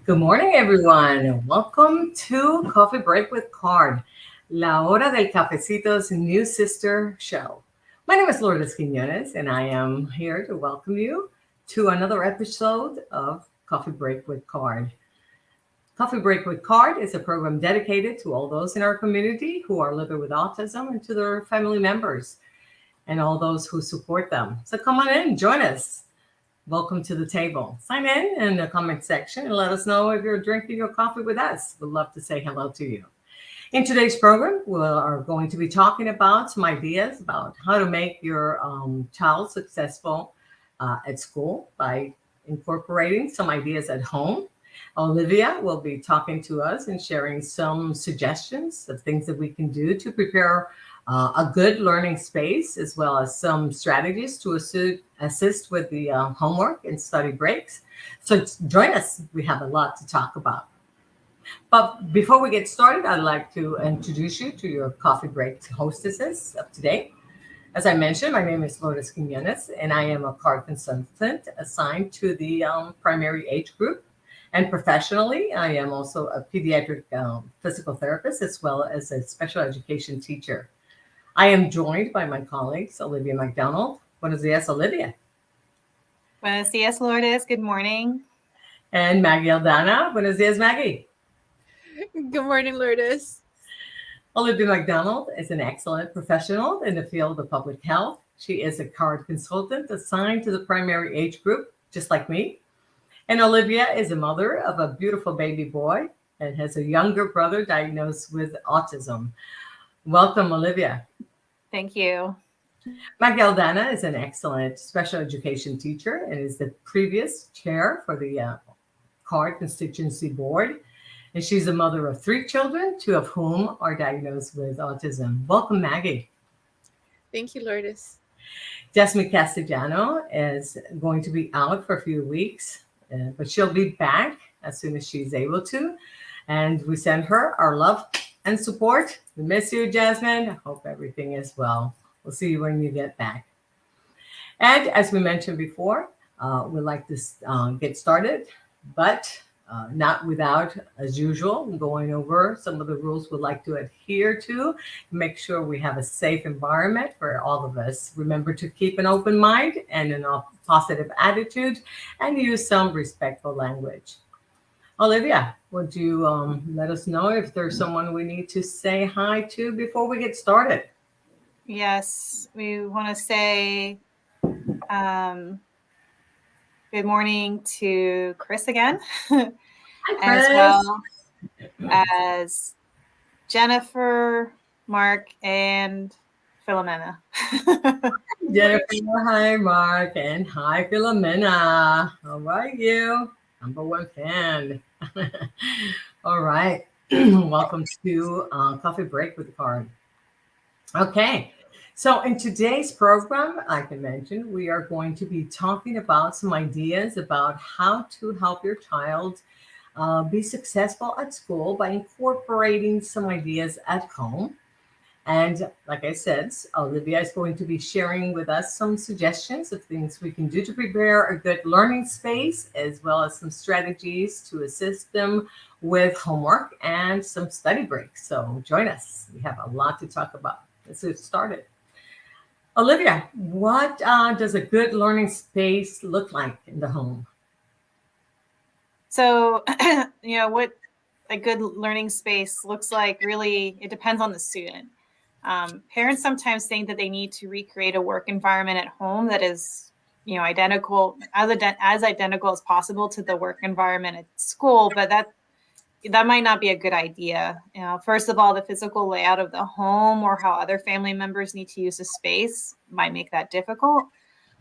Good morning, everyone. Welcome to Coffee Break with Card, La Hora del Cafecito's new sister show. My name is Lourdes Quinones, and I am here to welcome you to another episode of Coffee Break with Card. Coffee Break with Card is a program dedicated to all those in our community who are living with autism and to their family members and all those who support them. So come on in, join us. Welcome to the table. Sign in the comment section and let us know if you're drinking your coffee with us. We'd love to say hello to you. In today's program, we are going to be talking about some ideas about how to make your child successful at school by incorporating some ideas at home. Olivia will be talking to us and sharing some suggestions of things that we can do to prepare a good learning space, as well as some strategies to assist with the homework and study breaks. So join us. We have a lot to talk about. But before we get started, I'd like to introduce you to your coffee break hostesses of today. As I mentioned, my name is Lourdes Quinones, and I am a card consultant assigned to the primary age group. And professionally, I am also a pediatric physical therapist as well as a special education teacher. I am joined by my colleagues, Olivia McDonald. Buenos dias, Olivia. Buenos dias, Lourdes. Good morning. And Maggie Aldana. Buenos dias, Maggie. Good morning, Lourdes. Olivia McDonald is an excellent professional in the field of public health. She is a card consultant assigned to the primary age group, just like me. And Olivia is a mother of a beautiful baby boy and has a younger brother diagnosed with autism. Welcome, Olivia. Thank you. Maggie Aldana is an excellent special education teacher and is the previous chair for the CARD Constituency Board. And she's a mother of 3 children, 2 of whom are diagnosed with autism. Welcome, Maggie. Thank you, Lourdes. Jasmine Castellano is going to be out for a few weeks, but she'll be back as soon as she's able to. And we send her our love and support. We miss you, Jasmine. I hope everything is well. We'll see you when you get back. And as we mentioned before, we'd like to get started, but not without, as usual, going over some of the rules we'd like to adhere to. Make sure we have a safe environment for all of us. Remember to keep an open mind and a positive attitude and use some respectful language. Olivia, would you let us know if there's someone we need to say hi to before we get started? Yes, we want to say good morning to Chris again, Hi, as Chris. well as Jennifer, Mark, and Philomena. Jennifer, hi, Mark, and hi, Philomena. How are you? Number 1 fan. All right. Welcome to Coffee Break with Card. Okay. So in today's program, I can mention, we are going to be talking about some ideas about how to help your child be successful at school by incorporating some ideas at home. And like I said, Olivia is going to be sharing with us some suggestions of things we can do to prepare a good learning space, as well as some strategies to assist them with homework and some study breaks. So join us. We have a lot to talk about. Let's get started. Olivia, what does a good learning space look like in the home? So, what a good learning space looks like, really, it depends on the student. Parents sometimes think that they need to recreate a work environment at home that is, identical as possible to the work environment at school, but that might not be a good idea. First of all, the physical layout of the home or how other family members need to use the space might make that difficult.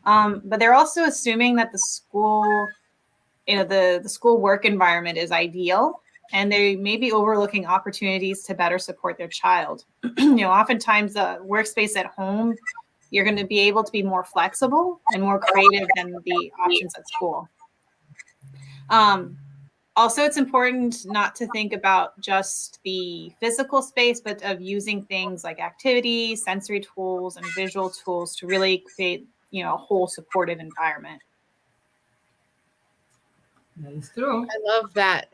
But they're also assuming that the school, the school work environment is ideal, and they may be overlooking opportunities to better support their child. Oftentimes the workspace at home, you're going to be able to be more flexible and more creative than the options at school. Also, it's important not to think about just the physical space, but of using things like activities, sensory tools, and visual tools to really create, a whole supportive environment. That is true. I love that,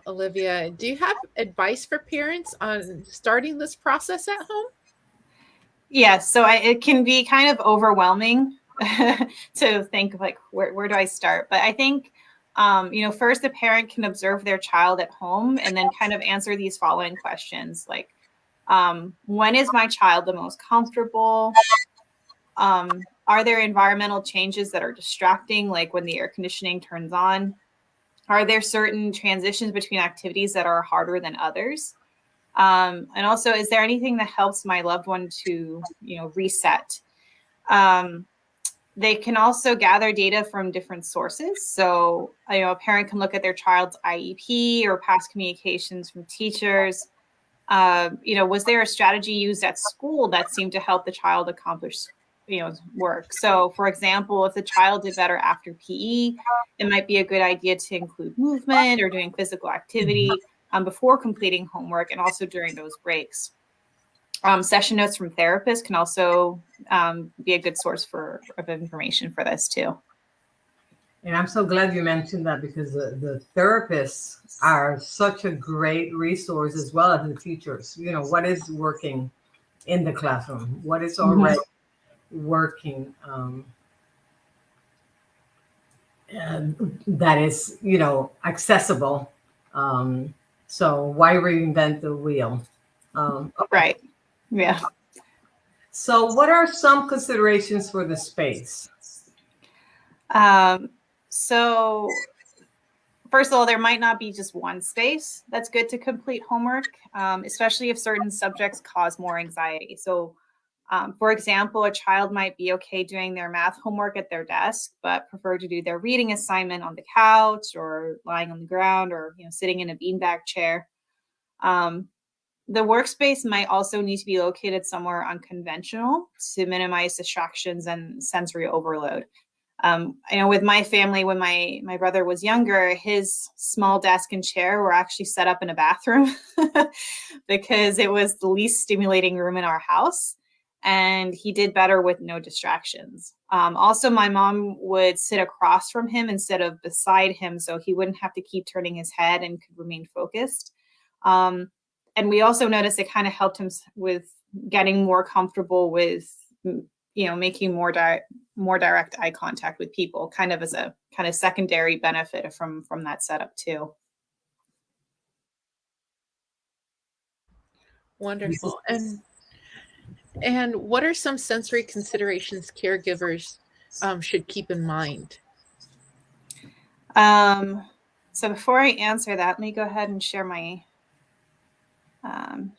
Olivia. Do you have advice for parents on starting this process at home? Yes, so it can be kind of overwhelming to think of like where do I start? But I think first a parent can observe their child at home and then kind of answer these following questions like when is my child the most comfortable? Are there environmental changes that are distracting, like when the air conditioning turns on? Are there certain transitions between activities that are harder than others? And also, is there anything that helps my loved one to, reset? They can also gather data from different sources. So, a parent can look at their child's IEP or past communications from teachers. Was there a strategy used at school that seemed to help the child accomplish, work? So, for example, if the child did better after PE, it might be a good idea to include movement or doing physical activity before completing homework and also during those breaks. Session notes from therapists can also be a good source of information for this too. And I'm so glad you mentioned that because the therapists are such a great resource as well as the teachers. What is working in the classroom? What is already working that is, accessible. So why reinvent the wheel? Okay. Right. Yeah. So what are some considerations for the space? So first of all, there might not be just one space that's good to complete homework, especially if certain subjects cause more anxiety. So, for example, a child might be okay doing their math homework at their desk, but prefer to do their reading assignment on the couch or lying on the ground or sitting in a beanbag chair. The workspace might also need to be located somewhere unconventional to minimize distractions and sensory overload. With my family, when my brother was younger, his small desk and chair were actually set up in a bathroom because it was the least stimulating room in our house. And he did better with no distractions. Also, my mom would sit across from him instead of beside him, so he wouldn't have to keep turning his head and could remain focused. And we also noticed it kind of helped him with getting more comfortable with, making more direct eye contact with people, kind of as a kind of secondary benefit from that setup too. Wonderful. And what are some sensory considerations caregivers should keep in mind? So before I answer that, let me go ahead and share my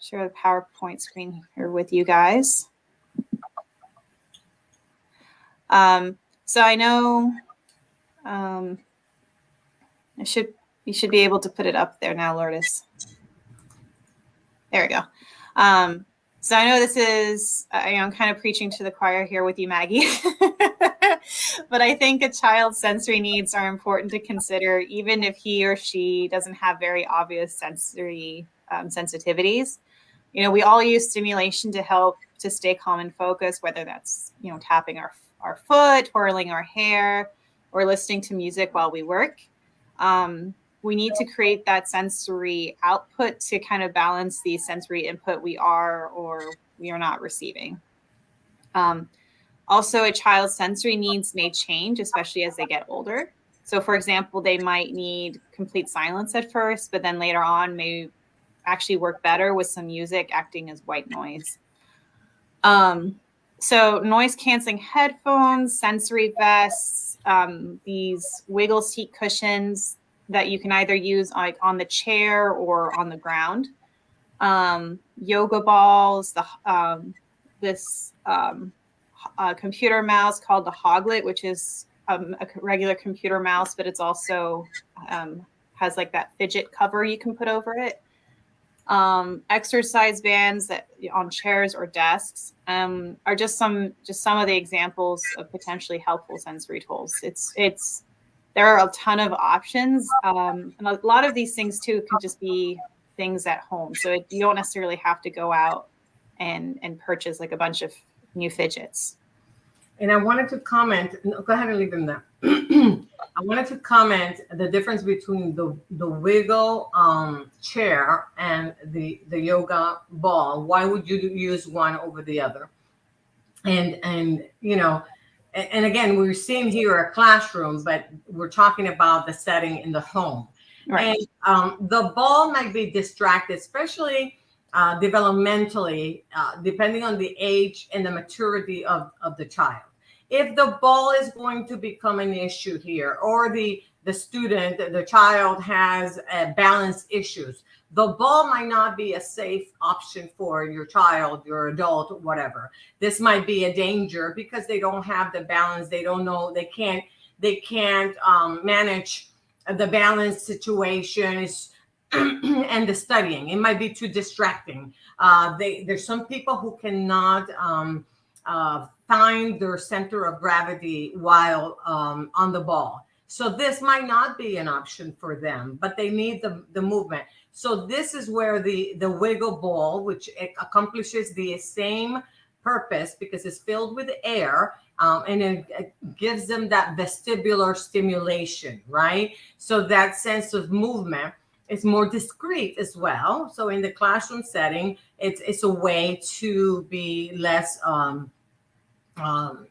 share the PowerPoint screen here with you guys. So I know you should be able to put it up there now, Lourdes. There we go. So I know this is, I'm kind of preaching to the choir here with you, Maggie, but I think a child's sensory needs are important to consider, even if he or she doesn't have very obvious sensory sensitivities. We all use stimulation to help to stay calm and focused, whether that's, tapping our foot, twirling our hair, or listening to music while we work. We need to create that sensory output to kind of balance the sensory input we are or we are not receiving. Also, a child's sensory needs may change, especially as they get older. So, for example, they might need complete silence at first, but then later on may actually work better with some music acting as white noise. So noise canceling headphones, sensory vests, these wiggle seat cushions that you can either use like on the chair or on the ground. Yoga balls, this computer mouse called the Hoglet, which is a regular computer mouse, but it's also has like that fidget cover you can put over it. Exercise bands that on chairs or desks are just some of the examples of potentially helpful sensory tools. There are a ton of options, and a lot of these things too can just be things at home. So you don't necessarily have to go out and purchase like a bunch of new fidgets. And I wanted to comment. No, go ahead and leave them there. I wanted to comment the difference between the wiggle chair and the yoga ball. Why would you use one over the other? And and again, we're seeing here a classroom, but we're talking about the setting in the home. Right. And the ball might be distracted, especially developmentally, depending on the age and the maturity of the child. If the ball is going to become an issue here, or the student, the child has balance issues, the ball might not be a safe option for your child, your adult, whatever. This might be a danger because they don't have the balance. They don't know. They can't manage the balance situations and the studying. It might be too distracting. There's some people who cannot find their center of gravity while on the ball. So this might not be an option for them, but they need the movement. So this is where the wiggle ball, which accomplishes the same purpose because it's filled with air, and it gives them that vestibular stimulation, right? So that sense of movement is more discreet as well. So in the classroom setting, it's a way to be less um, um,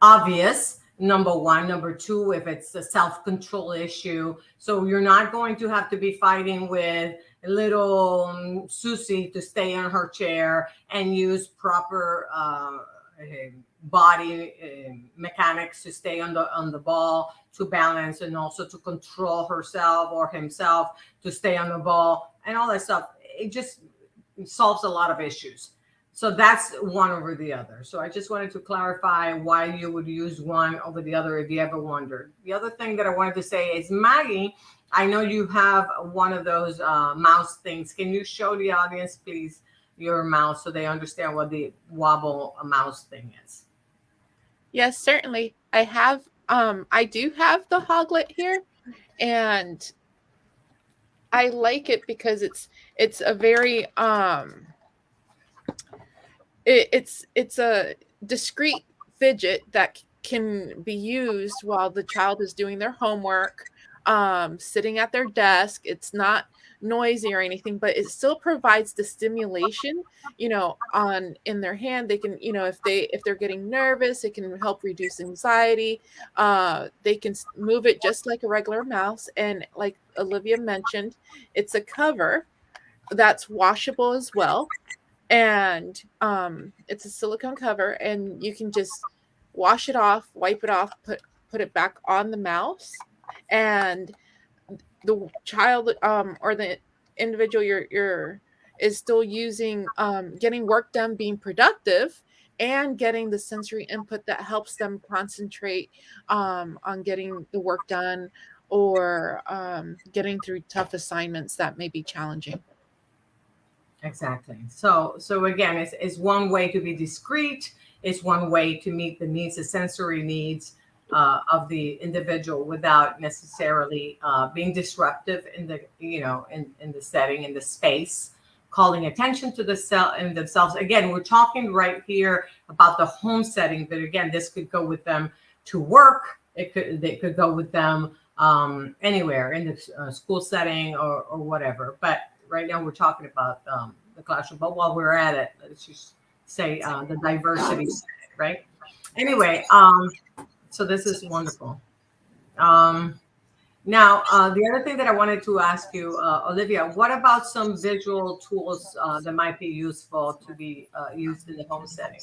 obvious. Number one. Number two, if it's a self-control issue, so you're not going to have to be fighting with little Susie to stay on her chair and use proper body mechanics to stay on the ball to balance, and also to control herself or himself to stay on the ball and all that stuff. It just solves a lot of issues. So that's one over the other. So I just wanted to clarify why you would use one over the other if you ever wondered. The other thing that I wanted to say is, Maggie, I know you have one of those mouse things. Can you show the audience, please, your mouse so they understand what the wobble mouse thing is? Yes, certainly. I do have the Hoglet here, and I like it because it's a very it's a discrete fidget that can be used while the child is doing their homework, sitting at their desk. It's not noisy or anything, but it still provides the stimulation, on in their hand. They can, if they're getting nervous, it can help reduce anxiety. They can move it just like a regular mouse. And like Olivia mentioned, it's a cover that's washable as well, and it's a silicone cover, and you can just wash it off, wipe it off, put it back on the mouse, and the child, or the individual you're is still using, getting work done, being productive, and getting the sensory input that helps them concentrate on getting the work done, or getting through tough assignments that may be challenging. Exactly. So again, it's one way to be discreet. It's one way to meet the needs, the sensory needs of the individual without necessarily being disruptive in the in the setting, in the space, calling attention to the cell in themselves. Again, we're talking right here about the home setting, but again, this could go with them to work. They could go with them anywhere in the school setting or whatever. But right now we're talking about the classroom. But while we're at it, let's just say the diversity, right? Anyway, so this is wonderful. Now, the other thing that I wanted to ask you, Olivia, what about some visual tools that might be useful to be used in the home setting?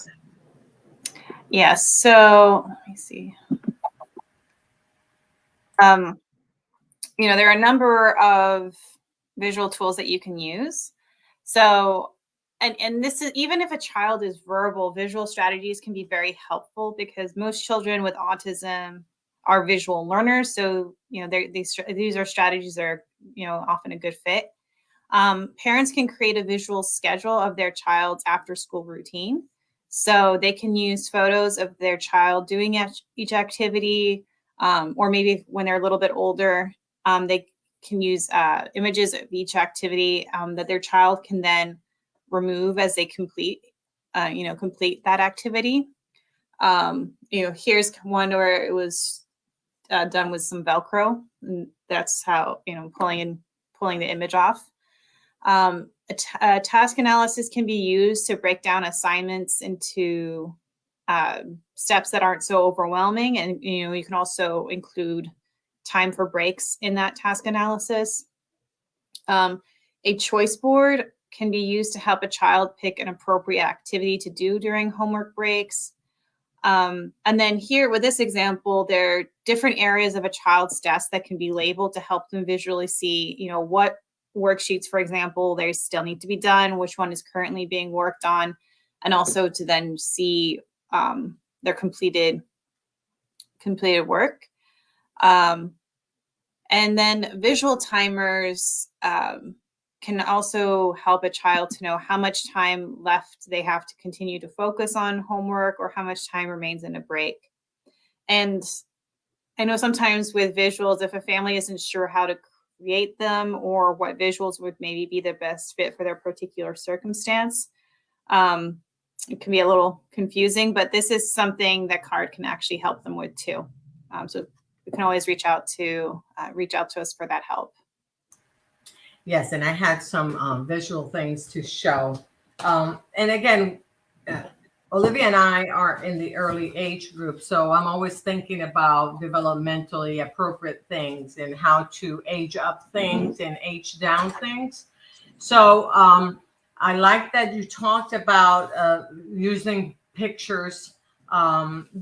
Yes. So let me see. There are a number of visual tools that you can use. So, and this is, even if a child is verbal, visual strategies can be very helpful because most children with autism are visual learners. So, these are strategies that are, often a good fit. Parents can create a visual schedule of their child's after school routine. So they can use photos of their child doing each activity, or maybe when they're a little bit older, they can use images of each activity that their child can then remove as they complete that activity. Here's one where it was done with some Velcro. And that's how, pulling the image off. A task analysis can be used to break down assignments into steps that aren't so overwhelming. And, you can also include time for breaks in that task analysis. A choice board can be used to help a child pick an appropriate activity to do during homework breaks. And then here with this example, there are different areas of a child's desk that can be labeled to help them visually see, what worksheets, for example, they still need to be done, which one is currently being worked on, and also to then see their completed work. And then visual timers can also help a child to know how much time left they have to continue to focus on homework or how much time remains in a break. And I know sometimes with visuals, if a family isn't sure how to create them or what visuals would maybe be the best fit for their particular circumstance, it can be a little confusing, but this is something that CARD can actually help them with too. So you can always reach out to us for that help. Yes, and I had some visual things to show. And again, Olivia and I are in the early age group, so I'm always thinking about developmentally appropriate things and how to age up things and age down things. So I like that you talked about using pictures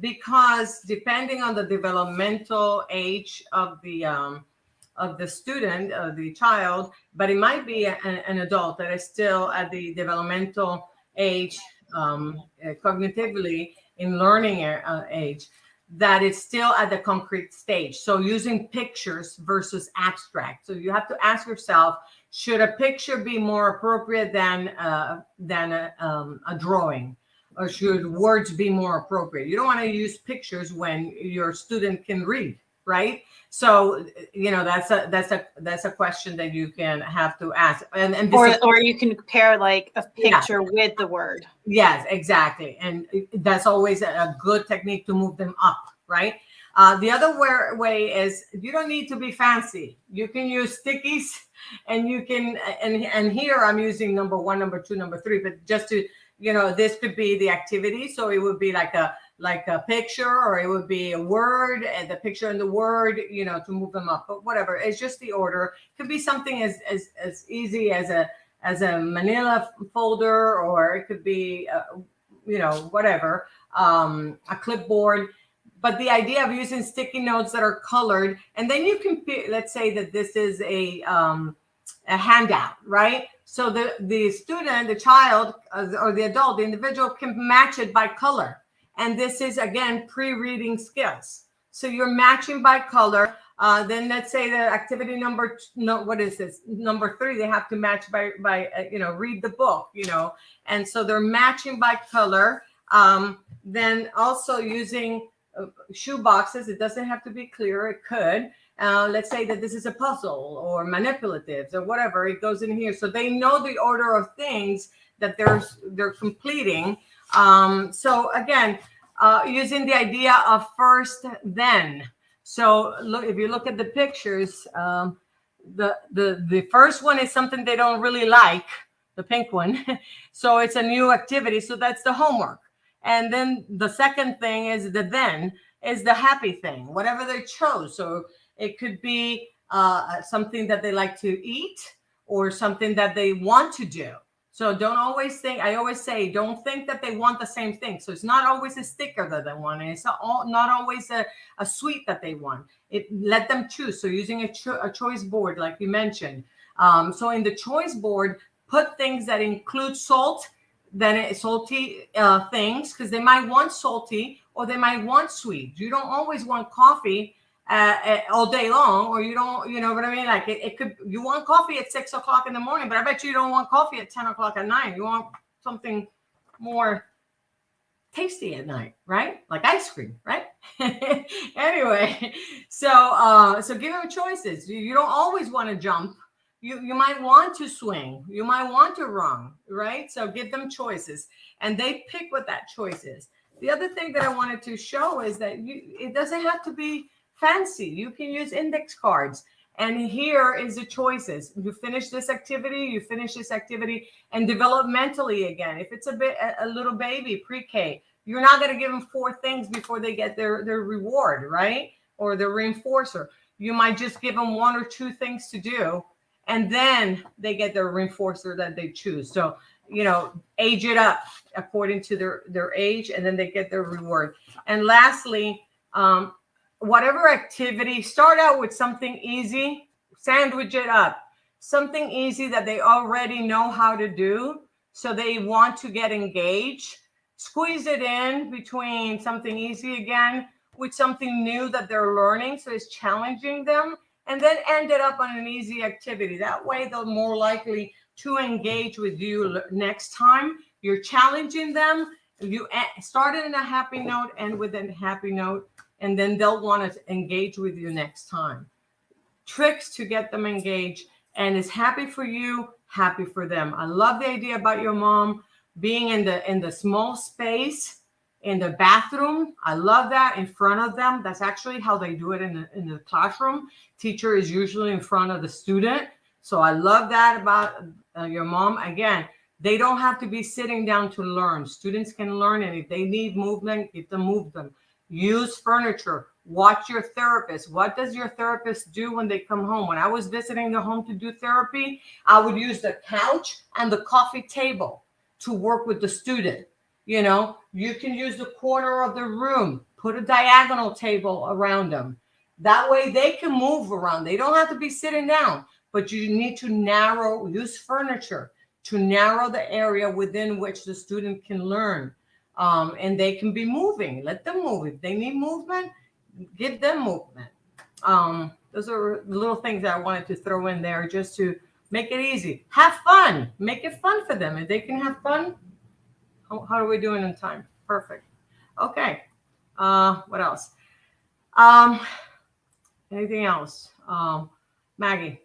because depending on the developmental age of the student, the child, but it might be an adult that is still at the developmental age, cognitively in learning age, that is still at the concrete stage. So using pictures versus abstract. So you have to ask yourself, should a picture be more appropriate than a drawing? Or should words be more appropriate? You don't want to use pictures when your student can read, right? So that's a question that you can have to ask, or you can pair like a picture with the word. Yes, exactly, and that's always a good technique to move them up, right? The other way is you don't need to be fancy. You can use stickies, and you can and here I'm using number 1, number 2, number 3, but just to this could be the activity, so it would be like a picture, or it would be a word and the picture and the word, to move them up. But whatever, it's just the order. It could be something as easy as a manila folder, or it could be whatever, a clipboard. But the idea of using sticky notes that are colored, and then you can let's say that this is a handout, right? So the student, the child, or the adult, the individual can match it by color. And this is, again, pre-reading skills. So you're matching by color. Then let's say the activity number 3, they have to match by read the book, and so they're matching by color. Then also using shoe boxes. It doesn't have to be clear. It could. Let's say that this is a puzzle or manipulatives or whatever. It goes in here. So they know the order of things that they're completing. So again, using the idea of first, then. So look, if you look at the pictures, the first one is something they don't really like, the pink one. So it's a new activity. So that's the homework. And then the second thing is the happy thing, whatever they chose. So it could be something that they like to eat or something that they want to do. So don't always think, I always say, don't think that they want the same thing. So it's not always a sticker that they want. And it's not always a sweet that they want. Let them choose. So using a choice board, like you mentioned. So in the choice board, put things that include salt, then salty things, because they might want salty or they might want sweet. You don't always want coffee all day long, or you don't, you know what I mean? Like it could, you want coffee at 6 o'clock in the morning, but I bet you don't want coffee at 10 o'clock at night. You want something more tasty at night, right? Like ice cream, right? Anyway, so give them choices. You don't always want to jump. You might want to swing. You might want to run, right? So give them choices, and they pick what that choice is. The other thing that I wanted to show is that it doesn't have to be fancy. You can use index cards. And here is the choices. You finish this activity, you finish this activity, and developmentally again. If it's a little baby, pre-K, you're not going to give them 4 things before they get their reward, right? Or their reinforcer. You might just give them 1 or 2 things to do, and then they get their reinforcer that they choose. So, age it up according to their age, and then they get their reward. And lastly, whatever activity, start out with something easy, sandwich it up, something easy that they already know how to do, so they want to get engaged. Squeeze it in between something easy again with something new that they're learning, so it's challenging them, and then end it up on an easy activity. That way they're more likely to engage with you next time. You're challenging them. You started in a happy note, end with a happy note, and then they'll want to engage with you next time. Tricks to get them engaged, and it's happy for you, happy for them. I love the idea about your mom being in the small space in the bathroom. I love that, in front of them. That's actually how they do it in the classroom. Teacher is usually in front of the student. So I love that about your mom. Again, they don't have to be sitting down to learn. Students can learn, and if they need movement, get them move them. Use furniture. Watch your therapist. What does your therapist do when they come home? When I was visiting the home to do therapy, I would use the couch and the coffee table to work with the student. You can use the corner of the room, put a diagonal table around them. That way they can move around. They don't have to be sitting down, but you need to use furniture to narrow the area within which the student can learn. And they can be moving. Let them move. If they need movement, give them movement. Those are the little things that I wanted to throw in there just to make it easy. Have fun. Make it fun for them. If they can have fun, how are we doing in time? Perfect. Okay. What else? Anything else? Maggie.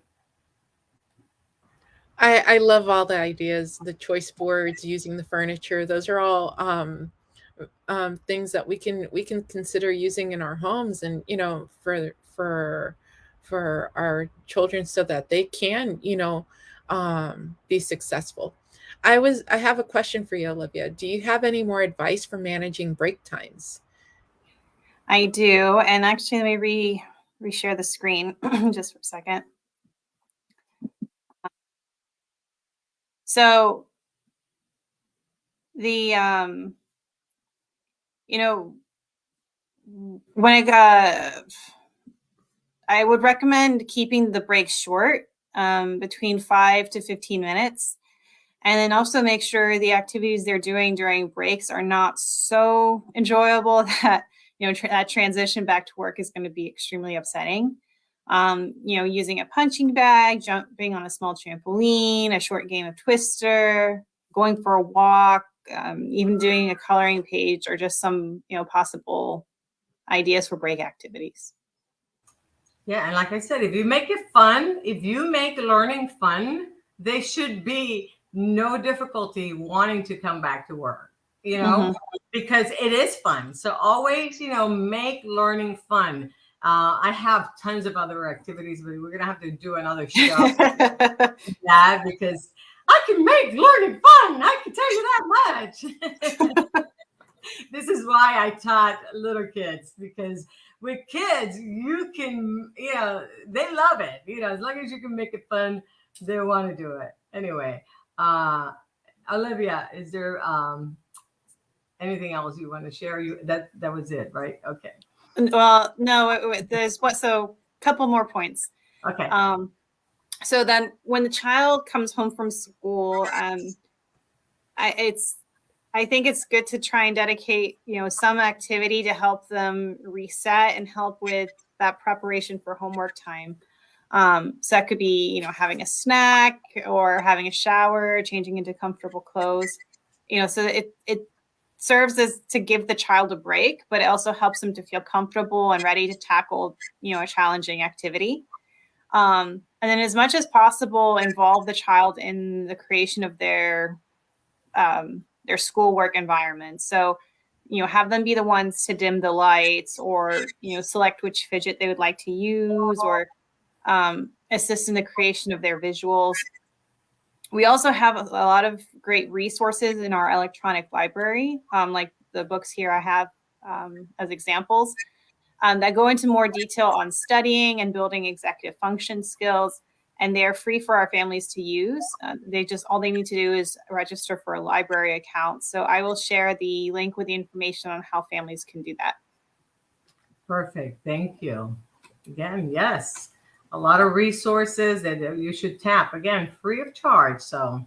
I love all the ideas, the choice boards, using the furniture. Those are all things that we can consider using in our homes, and for our children, so that they can be successful. I have a question for you, Olivia. Do you have any more advice for managing break times? I do. And actually, let me reshare the screen just for a second. So the when I would recommend keeping the breaks short, between 5 to 15 minutes. And then also make sure the activities they're doing during breaks are not so enjoyable that, that transition back to work is going to be extremely upsetting. Using a punching bag, jumping on a small trampoline, a short game of Twister, going for a walk, even doing a coloring page, or just some, possible ideas for break activities. Yeah, and like I said, if you make it fun, if you make learning fun, they should be no difficulty wanting to come back to work, because it is fun. So always, make learning fun. I have tons of other activities, but we're going to have to do another show. Yeah, because I can make learning fun. I can tell you that much. This is why I taught little kids, because with kids, you can, they love it. As long as you can make it fun, they want to do it. Anyway, Olivia, is there anything else you want to share? That was it, right? Okay. Well, no, there's so a couple more points. Okay. So then when the child comes home from school, I think it's good to try and dedicate, some activity to help them reset and help with that preparation for homework time. So that could be, having a snack or having a shower, changing into comfortable clothes, so it serves as to give the child a break, but it also helps them to feel comfortable and ready to tackle, a challenging activity. And then as much as possible, involve the child in the creation of their schoolwork environment. So, have them be the ones to dim the lights, or select which fidget they would like to use, or assist in the creation of their visuals. We also have a lot of great resources in our electronic library, like the books here I have as examples, that go into more detail on studying and building executive function skills. And they are free for our families to use. All they need to do is register for a library account. So I will share the link with the information on how families can do that. Perfect. Thank you. Again, yes, a lot of resources that you should tap. Again, free of charge. So,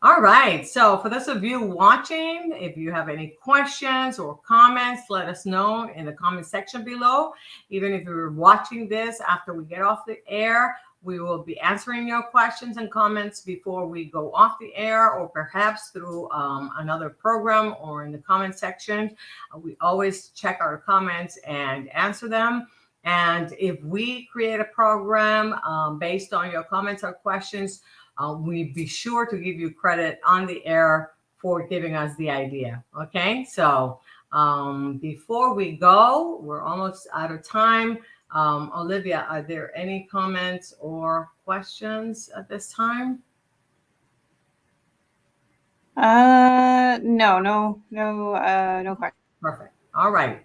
all right. So for those of you watching, if you have any questions or comments, let us know in the comment section below. Even if you're watching this after we get off the air, we will be answering your questions and comments before we go off the air, or perhaps through another program or in the comment section. We always check our comments and answer them. And if we create a program based on your comments or questions, we'd be sure to give you credit on the air for giving us the idea. Okay, so before we go, we're almost out of time. Olivia, are there any comments or questions at this time? No question. Perfect. All right.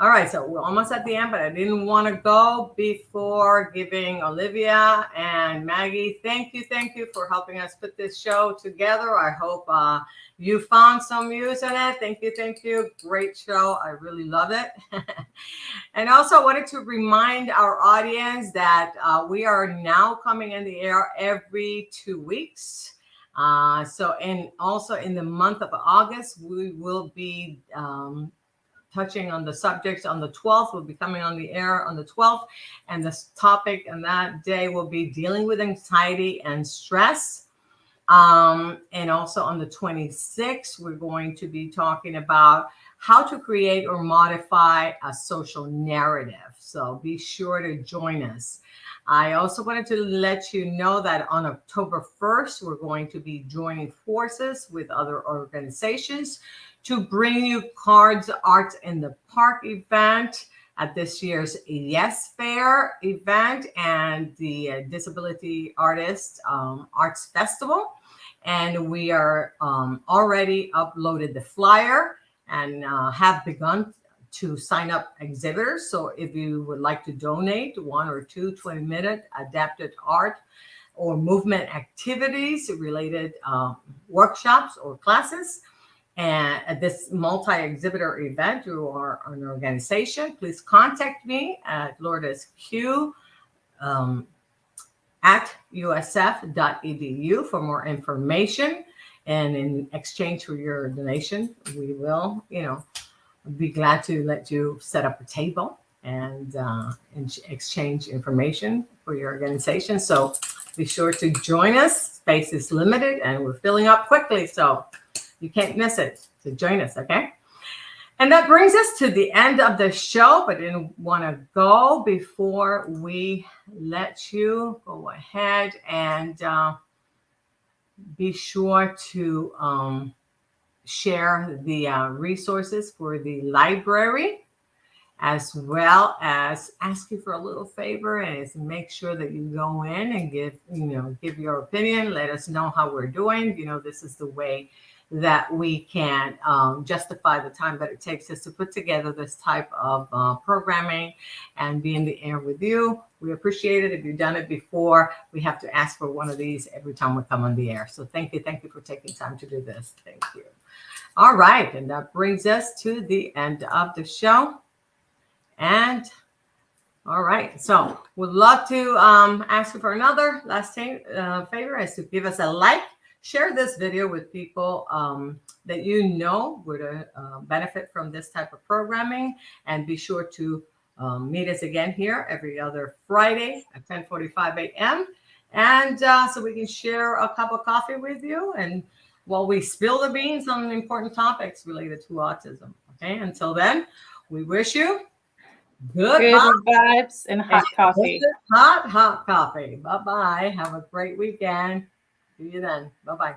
All right, so we're almost at the end, but I didn't want to go before giving Olivia and Maggie, thank you for helping us put this show together. I hope you found some use in it. Thank you. Great show. I really love it. And also wanted to remind our audience that we are now coming in the air every 2 weeks. And also in the month of August, we will be touching on the subjects on the 12th. We'll be coming on the air on the 12th. And the topic on that day will be dealing with anxiety and stress. And also on the 26th, we're going to be talking about how to create or modify a social narrative. So be sure to join us. I also wanted to let you know that on October 1st, we're going to be joining forces with other organizations to bring you Cards Arts in the Park event at this year's Yes Fair event and the Disability Artists Arts Festival. And we are already uploaded the flyer and have begun to sign up exhibitors. So if you would like to donate 1 or 2 20-minute adapted art or movement activities related workshops or classes, and at this multi-exhibitor event, you are an organization, please contact me at lourdesq at usf.edu for more information. And in exchange for your donation, we will, be glad to let you set up a table and exchange information for your organization. So be sure to join us. Space is limited and we're filling up quickly. So you can't miss it. So join us, okay? And that brings us to the end of the show, but I didn't want to go before we let you go ahead and be sure to share the resources for the library, as well as ask you for a little favor, and is make sure that you go in and give your opinion. Let us know how we're doing. This is the way that we can justify the time that it takes us to put together this type of programming and be in the air with you. We appreciate it. If you've done it before, we have to ask for one of these every time we come on the air. So thank you for taking time to do this. Thank you. All right, and that brings us to the end of the show. And all right, so we'd love to ask you for another last favor, is to give us a like. Share this video with people that would benefit from this type of programming, and be sure to meet us again here every other Friday at 10:45 a.m. And so we can share a cup of coffee with you, and while we spill the beans on important topics related to autism. Okay, until then, we wish you good vibes and hot coffee. Hot coffee. Bye-bye. Have a great weekend. See you then. Bye-bye.